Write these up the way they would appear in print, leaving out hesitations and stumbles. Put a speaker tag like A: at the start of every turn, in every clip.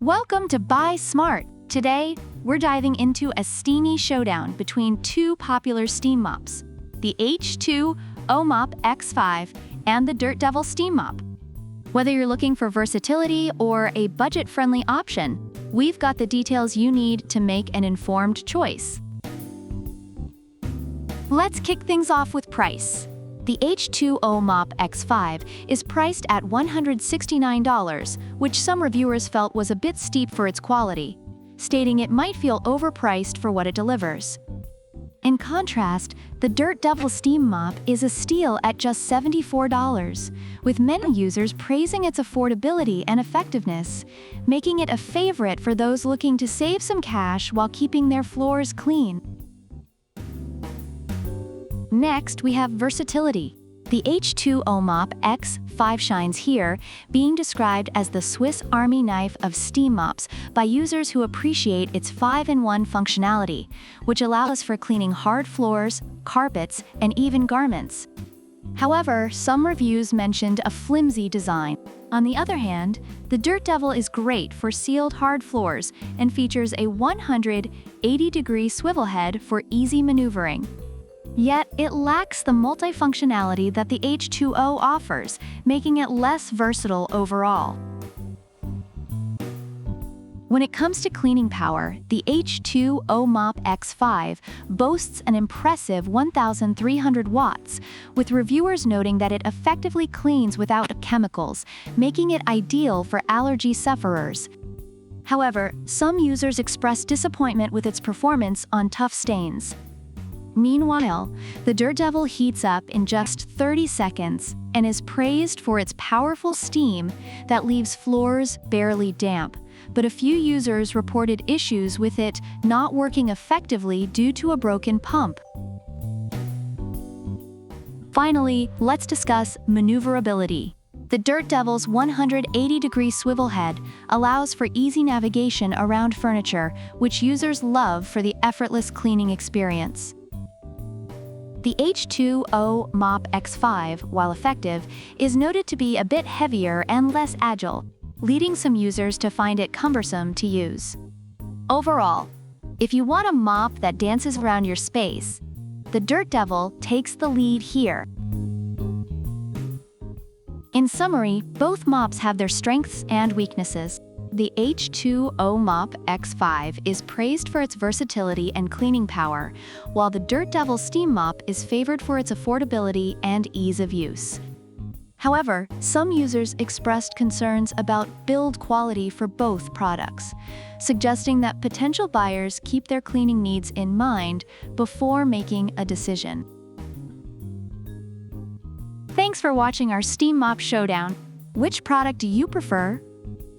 A: Welcome to Buy Smart. Today, we're diving into a steamy showdown between two popular steam mops, the H2O MOP X5 and the Dirt Devil Steam Mop. Whether you're looking for versatility or a budget-friendly option, we've got the details you need to make an informed choice. Let's kick things off with price. The H2O MOP X5 is priced at $169, which some reviewers felt was a bit steep for its quality, stating it might feel overpriced for what it delivers. In contrast, the Dirt Devil Steam Mop is a steal at just $74, with many users praising its affordability and effectiveness, making it a favorite for those looking to save some cash while keeping their floors clean. Next, we have versatility. The H2O MOP X5 shines here, being described as the Swiss Army knife of steam mops by users who appreciate its 5-in-1 functionality, which allows for cleaning hard floors, carpets, and even garments. However, some reviews mentioned a flimsy design. On the other hand, the Dirt Devil is great for sealed hard floors and features a 180-degree swivel head for easy maneuvering. Yet, it lacks the multifunctionality that the H2O offers, making it less versatile overall. When it comes to cleaning power, the H2O MOP X5 boasts an impressive 1,300 watts, with reviewers noting that it effectively cleans without chemicals, making it ideal for allergy sufferers. However, some users expressed disappointment with its performance on tough stains. Meanwhile, the Dirt Devil heats up in just 30 seconds and is praised for its powerful steam that leaves floors barely damp, but a few users reported issues with it not working effectively due to a broken pump. Finally, let's discuss maneuverability. The Dirt Devil's 180-degree swivel head allows for easy navigation around furniture, which users love for the effortless cleaning experience. The H2O MOP X5, while effective, is noted to be a bit heavier and less agile, leading some users to find it cumbersome to use. Overall, if you want a mop that dances around your space, the Dirt Devil takes the lead here. In summary, both mops have their strengths and weaknesses. The H2O MOP X5 is praised for its versatility and cleaning power, while the Dirt Devil Steam Mop is favored for its affordability and ease of use. However, some users expressed concerns about build quality for both products, suggesting that potential buyers keep their cleaning needs in mind before making a decision. Thanks for watching our Steam Mop Showdown. Which product do you prefer?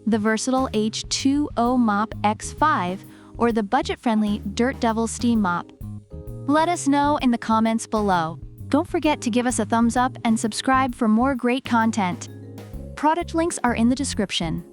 A: The versatile H2O MOP X5 or the budget-friendly Dirt Devil Steam Mop? Let us know in the comments below. Don't forget to give us a thumbs up and subscribe for more great content. Product links are in the description.